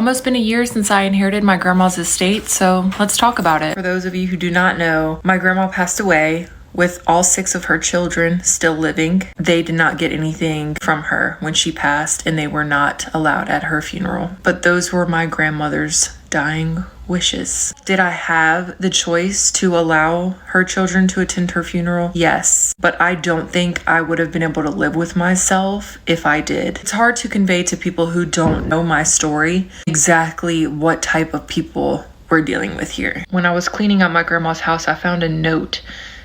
almost been a year since I inherited my grandma's estate, so let's talk about it. For those of you who do not know, my grandma passed away with all 6 of her children still living. They did not get anything from her when she passed, and they were not allowed at her funeral. But those were my grandmother's dying wishes. Did I have the choice to allow her children to attend her funeral? Yes, but I don't think I would have been able to live with myself if I did. It's hard to convey to people who don't know my story exactly what type of people we're dealing with here. When I was cleaning up my grandma's house, I found a note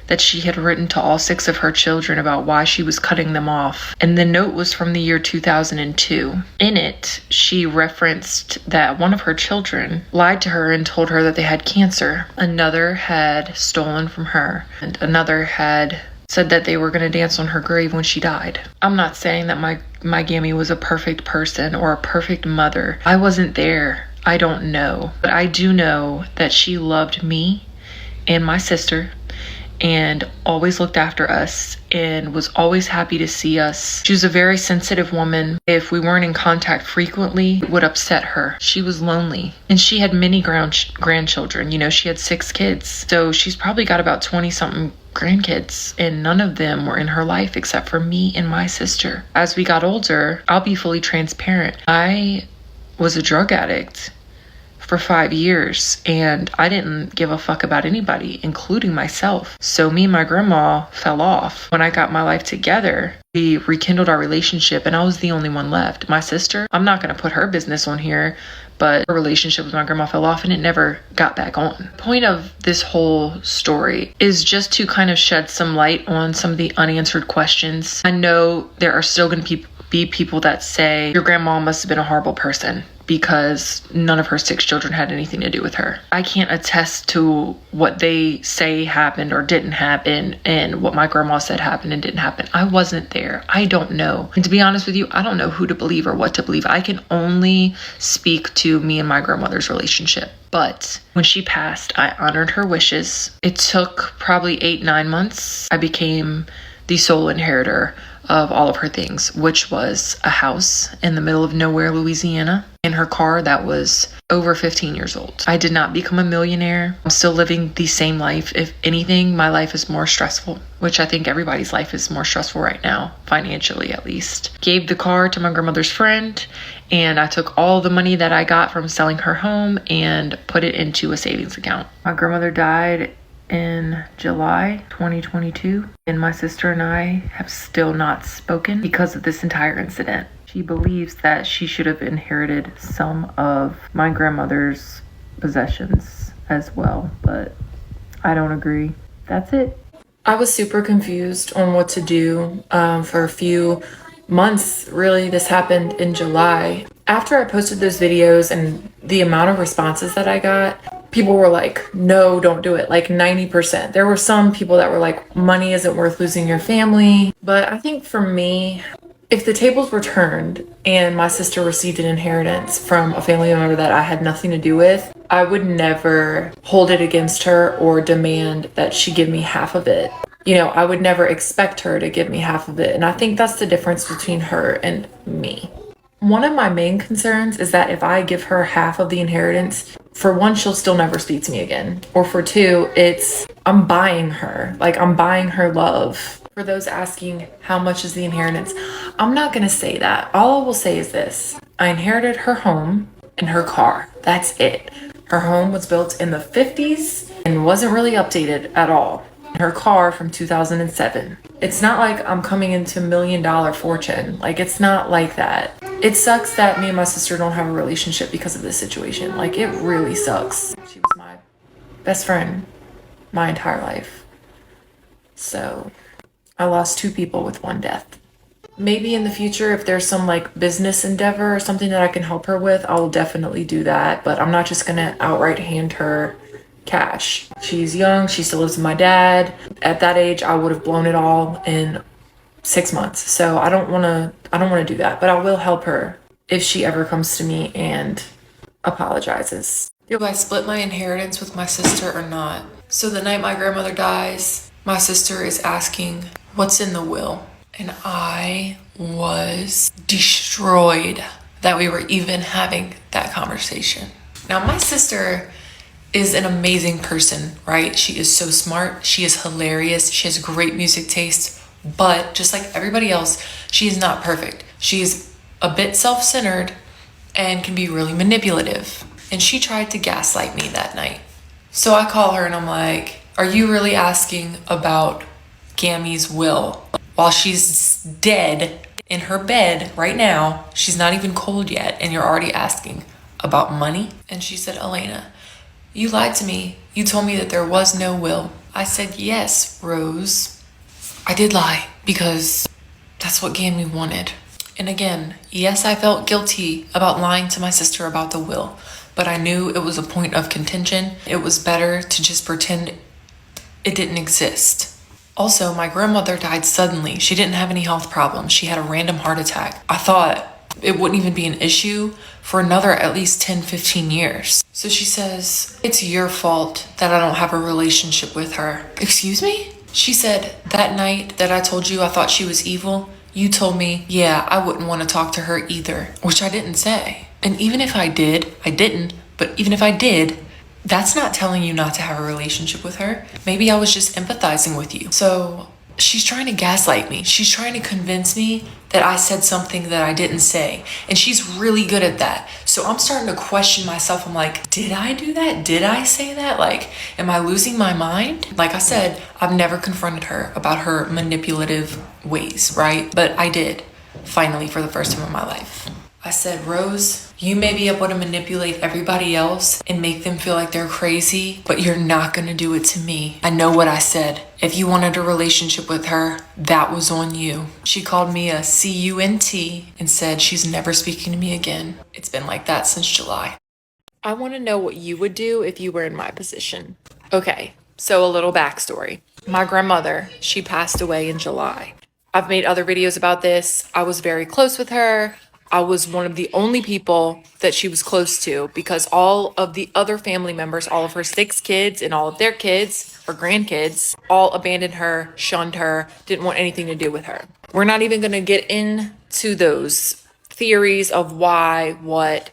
that she had written to all 6 of her children about why she was cutting them off. And the note was from the year 2002. In it, she referenced that one of her children lied to her and told her that they had cancer. Another had stolen from her, and another had said that they were going to dance on her grave when she died. I'm not saying that my Gammy was a perfect person or a perfect mother. I wasn't there. I don't know. But I do know that she loved me and my sister and always looked after us and was always happy to see us. She was a very sensitive woman. If we weren't in contact frequently, it would upset her. She was lonely, and she had many grandchildren. You know, she had 6 kids. So she's probably got about 20 something grandkids, and none of them were in her life except for me and my sister. As we got older, I'll be fully transparent. I was a drug addict for 5 years, and I didn't give a fuck about anybody, including myself. So me and my grandma fell off. When I got my life together, we rekindled our relationship, and I was the only one left. My sister, I'm not going to put her business on here, but her relationship with my grandma fell off and it never got back on. The point of this whole story is just to kind of shed some light on some of the unanswered questions. I know there are still going to be people that say your grandma must have been a horrible person because none of her 6 children had anything to do with her. I can't attest to what they say happened or didn't happen and what my grandma said happened and didn't happen. I wasn't there. I don't know. And to be honest with you, I don't know who to believe or what to believe. I can only speak to me and my grandmother's relationship. But when she passed, I honored her wishes. It took probably 8-9 months. I became the sole inheritor of all of her things, which was a house in the middle of nowhere, Louisiana, and her car that was over 15 years old. I did not become a millionaire. I'm still living the same life. If anything, my life is more stressful, which I think everybody's life is more stressful right now, financially at least. Gave the car to my grandmother's friend, and I took all the money that I got from selling her home and put it into a savings account. My grandmother died in July 2022, and my sister and I have still not spoken because of this entire incident. She believes that she should have inherited some of my grandmother's possessions as well, but I don't agree. That's it. I was super confused on what to do for a few months. Really, this happened in July. After I posted those videos and the amount of responses that I got, people were like, no, don't do it. Like 90%. There were some people that were like, money isn't worth losing your family. But I think for me, if the tables were turned and my sister received an inheritance from a family member that I had nothing to do with, I would never hold it against her or demand that she give me half of it. You know, I would never expect her to give me half of it. And I think that's the difference between her and me. One of my main concerns is that if I give her half of the inheritance, for one, she'll still never speak to me again. Or for two, I'm buying her. Like, I'm buying her love. For those asking how much is the inheritance, I'm not going to say that. All I will say is this. I inherited her home and her car. That's it. Her home was built in the 50s and wasn't really updated at all. Her car from 2007. It's not like I'm coming into $1 million fortune. Like, it's not like that. It sucks that me and my sister don't have a relationship because of this situation. Like, it really sucks. She was my best friend my entire life. So I lost 2 people with 1 death. Maybe in the future, if there's some like business endeavor or something that I can help her with, I'll definitely do that. But I'm not just gonna outright hand her cash. She's young. She still lives with my dad. At that age, I would have blown it all in 6 months. So I don't want to do that, but I will help her if she ever comes to me and apologizes. Do I split my inheritance with my sister or not? So the night my grandmother dies, my sister is asking, what's in the will? And I was destroyed that we were even having that conversation. Now, my sister is an amazing person, right? She is so smart. She is hilarious. She has great music taste. But just like everybody else, she is not perfect. She is a bit self-centered and can be really manipulative. And she tried to gaslight me that night. So I call her and I'm like, are you really asking about Gammy's will? While she's dead in her bed right now, she's not even cold yet, and you're already asking about money? And she said, Elena, you lied to me. You told me that there was no will. I said, yes, Rose. I did lie because that's what Gammy wanted. And again, yes, I felt guilty about lying to my sister about the will, but I knew it was a point of contention. It was better to just pretend it didn't exist. Also, my grandmother died suddenly. She didn't have any health problems. She had a random heart attack. I thought it wouldn't even be an issue for another at least 10, 15 years. So she says, it's your fault that I don't have a relationship with her. Excuse me? She said, that night that I told you I thought she was evil, you told me, yeah, I wouldn't want to talk to her either, which I didn't say. And even if I did, I didn't, but even if I did, that's not telling you not to have a relationship with her. Maybe I was just empathizing with you. So she's trying to gaslight me. She's trying to convince me that I said something that I didn't say. And she's really good at that. So I'm starting to question myself. I'm like, did I do that? Did I say that? Like, am I losing my mind? Like I said, I've never confronted her about her manipulative ways, right? But I did, finally, for the first time in my life. I said, Rose, you may be able to manipulate everybody else and make them feel like they're crazy, but you're not gonna do it to me. I know what I said. If you wanted a relationship with her, that was on you. She called me a cunt and said she's never speaking to me again. It's been like that since July. I wanna know what you would do if you were in my position. Okay, so a little backstory. My grandmother, she passed away in July. I've made other videos about this. I was very close with her. I was one of the only people that she was close to because all of the other family members, all of her 6 kids and all of their kids or grandkids, all abandoned her, shunned her, didn't want anything to do with her. We're not even going to get into those theories of why, what.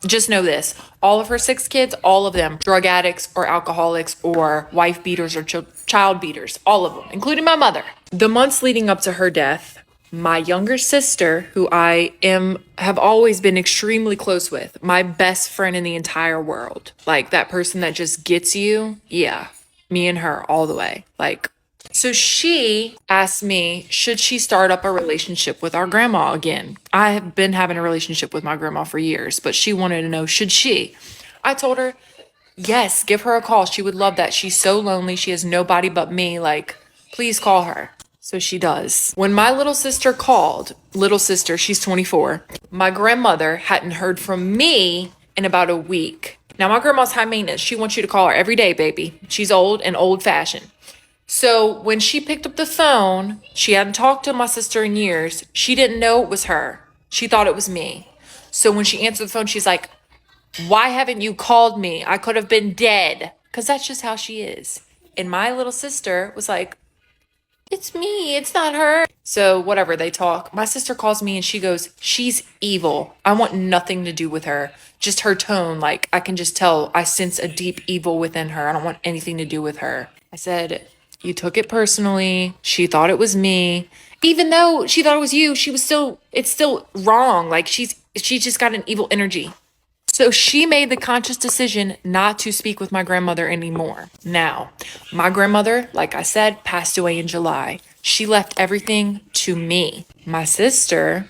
Just know this, all of her 6 kids, all of them drug addicts or alcoholics or wife beaters or child beaters, all of them, including my mother. The months leading up to her death, my younger sister, who have always been extremely close with, my best friend in the entire world, like that person that just gets you, yeah, me and her all the way, like. So she asked me, should she start up a relationship with our grandma again? I have been having a relationship with my grandma for years, but she wanted to know, should she? I told her, yes, give her a call. She would love that. She's so lonely. She has nobody but me. Like, please call her. So she does. When my little sister called, she's 24, my grandmother hadn't heard from me in about a week. Now, my grandma's high maintenance. She wants you to call her every day, baby. She's old and old-fashioned. So when she picked up the phone, she hadn't talked to my sister in years. She didn't know it was her. She thought it was me. So when she answered the phone, she's like, why haven't you called me? I could have been dead. Because that's just how she is. And my little sister was like, it's me, it's not her. So whatever, they talk. My sister calls me and she goes, she's evil. I want nothing to do with her. Just her tone, like I can just tell I sense a deep evil within her. I don't want anything to do with her. I said, you took it personally. She thought it was me. Even though she thought it was you, it's still wrong. Like she just got an evil energy. So she made the conscious decision not to speak with my grandmother anymore. Now, my grandmother, like I said, passed away in July. She left everything to me. My sister,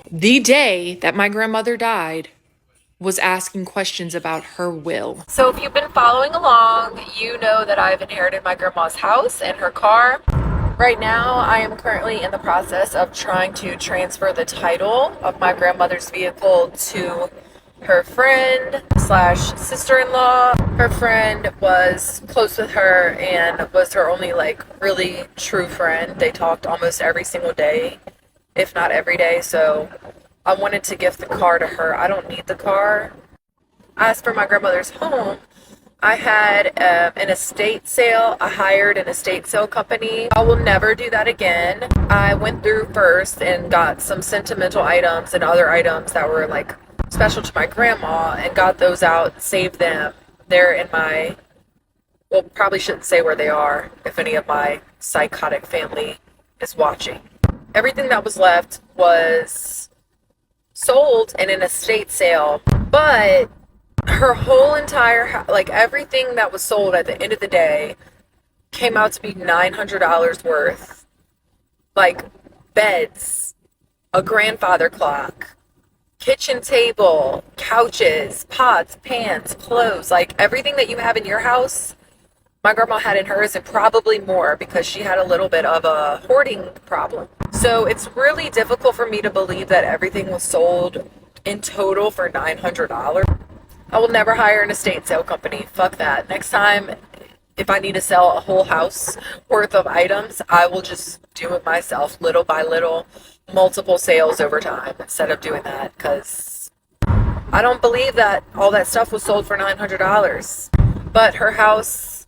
the day that my grandmother died, was asking questions about her will. So if you've been following along, you know that I've inherited my grandma's house and her car. Right now, I am currently in the process of trying to transfer the title of my grandmother's vehicle to her friend slash sister-in-law. Her friend was close with her and was her only like really true friend. They talked almost every single day, if not every day. So I wanted to gift the car to her. I don't need the car. As for my grandmother's home, I had an estate sale. I hired an estate sale company. I will never do that again. I went through first and got some sentimental items and other items that were like special to my grandma and got those out, saved them. They're in my, well, probably shouldn't say where they are if any of my psychotic family is watching. Everything that was left was sold in an estate sale, but her whole entire house, like everything that was sold at the end of the day, came out to be $900 worth. Like beds, a grandfather clock, kitchen table, couches, pots, pans, clothes, like everything that you have in your house, my grandma had in hers, and probably more because she had a little bit of a hoarding problem. So it's really difficult for me to believe that everything was sold in total for $900. I will never hire an estate sale company. Fuck that. Next time, if I need to sell a whole house worth of items, I will just do it myself, little by little, multiple sales over time, instead of doing that, because I don't believe that all that stuff was sold for $900. But her house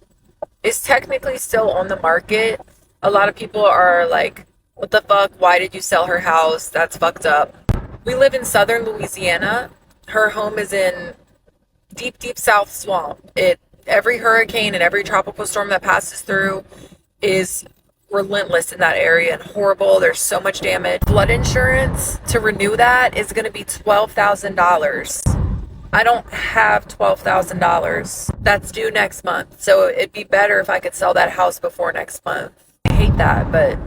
is technically still on the market. A lot of people are like, what the fuck? Why did you sell her house? That's fucked up. We live in southern Louisiana. Her home is in deep South swamp. Every hurricane and every tropical storm that passes through is relentless in that area and horrible. There's so much damage. Flood insurance to renew that is going to be $12,000. I don't have $12,000. That's due next month. So it'd be better if I could sell that house before next month. I hate that, but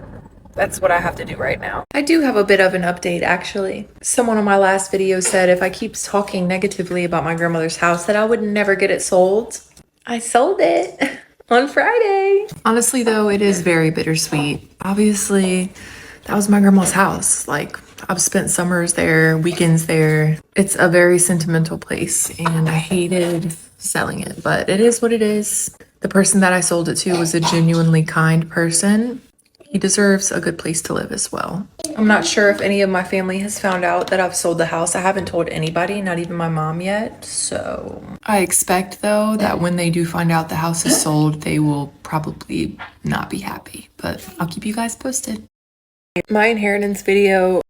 that's what I have to do right now. I do have a bit of an update, actually. Someone on my last video said if I keep talking negatively about my grandmother's house that I would never get it sold. I sold it on Friday. Honestly, though, it is very bittersweet. Obviously, that was my grandma's house. Like, I've spent summers there, weekends there. It's a very sentimental place, and I hated selling it, but it is what it is. The person that I sold it to was a genuinely kind person. He deserves a good place to live as well. I'm not sure if any of my family has found out that I've sold the house. I haven't told anybody, not even my mom yet. So I expect, though, that when they do find out the house is sold, they will probably not be happy. But I'll keep you guys posted. My inheritance video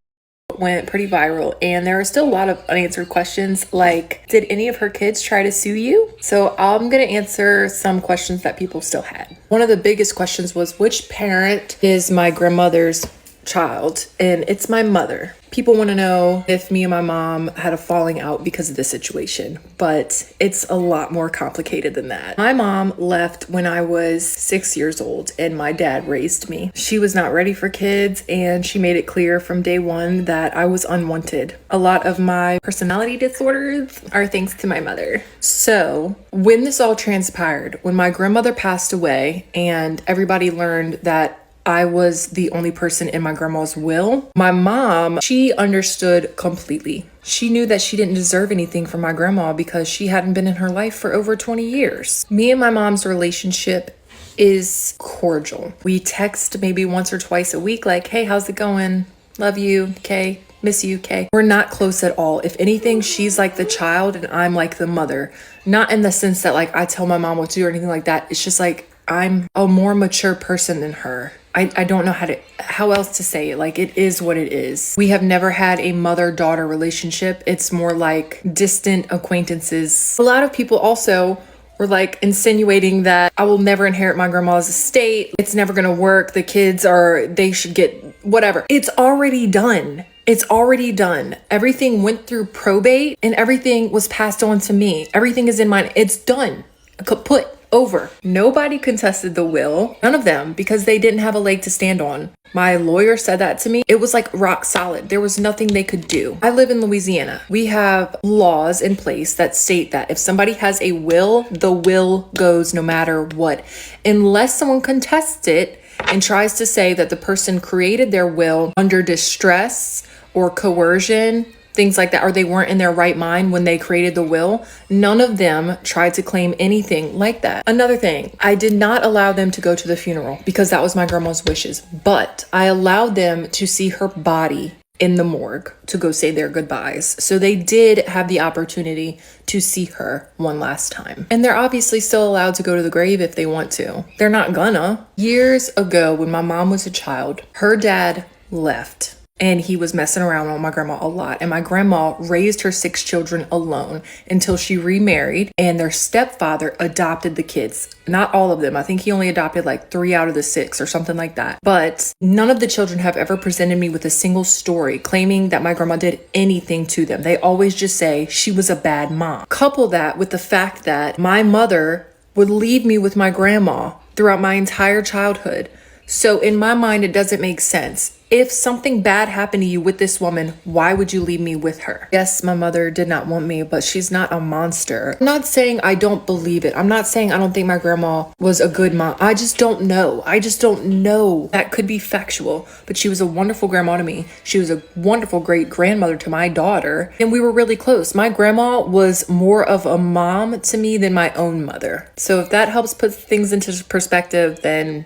went pretty viral, and there are still a lot of unanswered questions like, did any of her kids try to sue you? So I'm gonna answer some questions that people still had. One of the biggest questions was, which parent is my grandmother's child? And it's my mother. People want to know if me and my mom had a falling out because of this situation, but it's a lot more complicated than that. My mom left when I was 6 years old, and my dad raised me. She was not ready for kids, and she made it clear from day one that I was unwanted. A lot of my personality disorders are thanks to my mother. So when this all transpired, when my grandmother passed away and everybody learned that I was the only person in my grandma's will, my mom, she understood completely. She knew that she didn't deserve anything from my grandma because she hadn't been in her life for over 20 years. Me and my mom's relationship is cordial. We text maybe once or twice a week, like, hey, how's it going? Love you, okay? Miss you, okay? We're not close at all. If anything, she's like the child and I'm like the mother. Not in the sense that like I tell my mom what to do or anything like that. It's just like I'm a more mature person than her. I don't know how else to say it. Like, it is what it is. We have never had a mother-daughter relationship. It's more like distant acquaintances. A lot of people also were like insinuating that I will never inherit my grandma's estate. It's never gonna work. The kids they should get whatever. It's already done. It's already done. Everything went through probate and everything was passed on to me. Everything is in mine. It's done. Kaput. Over. Nobody contested the will. None of them, because they didn't have a leg to stand on. My lawyer said that to me. It was like rock solid. There was nothing they could do. I live in Louisiana. We have laws in place that state that if somebody has a will, the will goes no matter what. Unless someone contests it and tries to say that the person created their will under distress or coercion, things like that, or they weren't in their right mind when they created the will. None of them tried to claim anything like that. Another thing, I did not allow them to go to the funeral because that was my grandma's wishes, but I allowed them to see her body in the morgue to go say their goodbyes. So they did have the opportunity to see her one last time. And they're obviously still allowed to go to the grave if they want to. They're not gonna. Years ago, when my mom was a child, her dad left. And he was messing around with my grandma a lot. And my grandma raised her 6 children alone until she remarried. And their stepfather adopted the kids. Not all of them. I think he only adopted like 3 out of the 6 or something like that. But none of the children have ever presented me with a single story claiming that my grandma did anything to them. They always just say she was a bad mom. Couple that with the fact that my mother would leave me with my grandma throughout my entire childhood. So in my mind, it doesn't make sense. If something bad happened to you with this woman, why would you leave me with her? Yes, my mother did not want me, but she's not a monster. I'm not saying I don't believe it. I'm not saying I don't think my grandma was a good mom. I just don't know. That could be factual, but she was a wonderful grandma to me. She was a wonderful great grandmother to my daughter, and we were really close. My grandma was more of a mom to me than my own mother. So if that helps put things into perspective, then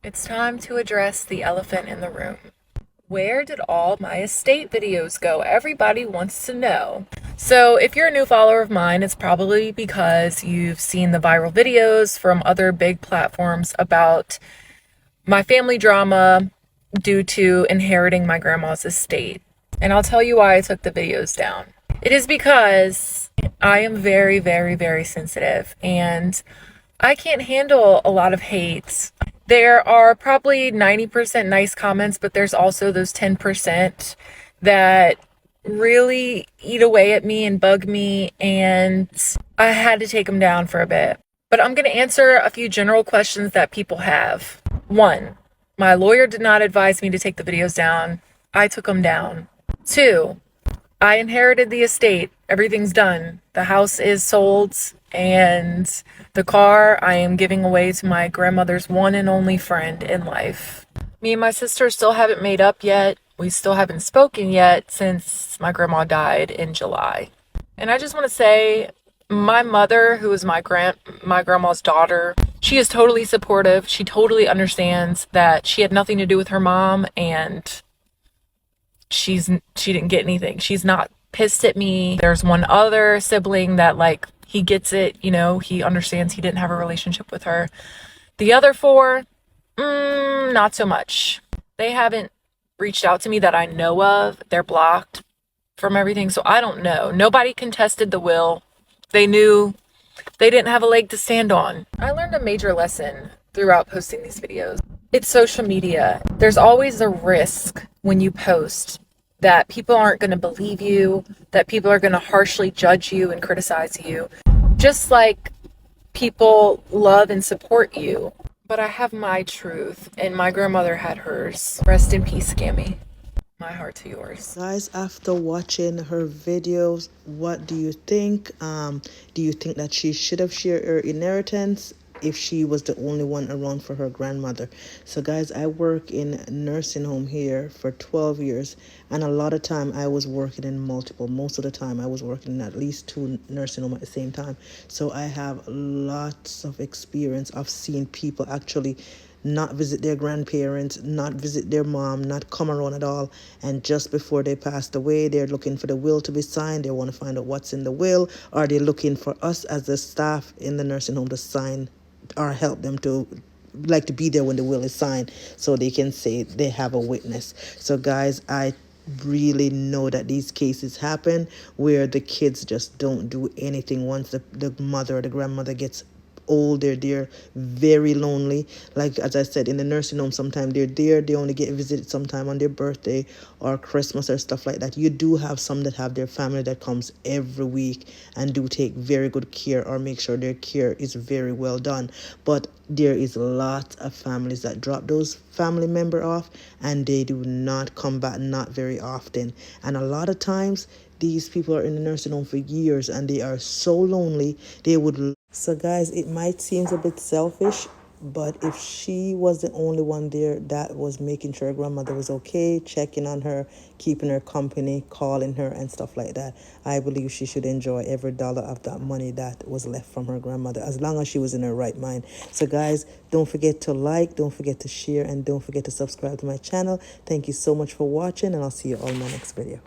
it's time to address the elephant in the room. Where did all my estate videos go? Everybody wants to know. So if you're a new follower of mine, it's probably because you've seen the viral videos from other big platforms about my family drama due to inheriting my grandma's estate. And I'll tell you why I took the videos down. It is because I am very, very, very sensitive and I can't handle a lot of hate. There are probably 90% nice comments, but there's also those 10% that really eat away at me and bug me, and I had to take them down for a bit. But I'm going to answer a few general questions that people have. 1, my lawyer did not advise me to take the videos down. I took them down. 2, I inherited the estate. Everything's done. The house is sold, and the car I am giving away to my grandmother's one and only friend in life. Me and my sister still haven't made up yet. We still haven't spoken yet since my grandma died in July. And I just want to say, my mother, who is my grandma's daughter, she is totally supportive. She totally understands that she had nothing to do with her mom, and she didn't get anything. She's not pissed at me. There's one other sibling that, like, he gets it, he understands he didn't have a relationship with her. The other 4, not so much. They haven't reached out to me that I know of. They're blocked from everything, so I don't know. Nobody contested the will. They knew they didn't have a leg to stand on. I learned a major lesson throughout posting these videos. It's social media. There's always a risk when you post that people aren't going to believe you, that people are going to harshly judge you and criticize you, just like people love and support you. But I have my truth, and my grandmother had hers. Rest in peace, Scammy. My heart to yours. Guys, after watching her videos, what do you think? Do you think that she should have shared her inheritance if she was the only one around for her grandmother? So guys, I work in a nursing home here for 12 years, and a lot of time I was working in multiple. Most of the time I was working in at least 2 nursing homes at the same time. So I have lots of experience of seeing people actually not visit their grandparents, not visit their mom, not come around at all. And just before they passed away, they're looking for the will to be signed. They want to find out what's in the will, or they're looking for us as the staff in the nursing home to sign or help them to be there when the will is signed so they can say they have a witness. So guys, I really know that these cases happen where the kids just don't do anything. Once the mother or the grandmother gets old, they're very lonely. Like as I said, in the nursing home, sometimes they're there, they only get visited sometime on their birthday or Christmas or stuff like that. You do have some that have their family that comes every week and do take very good care or make sure their care is very well done. But there is lots of families that drop those family member off and they do not come back, not very often. And a lot of times these people are in the nursing home for years and they are so lonely they would. So guys, it might seem a bit selfish But if she was the only one there that was making sure her grandmother was okay, checking on her, keeping her company, calling her, and stuff like that, I believe she should enjoy every dollar of that money that was left from her grandmother, as long as she was in her right mind. So, guys, don't forget to like, don't forget to share, and don't forget to subscribe to my channel. Thank you so much for watching, and I'll see you all in my next video.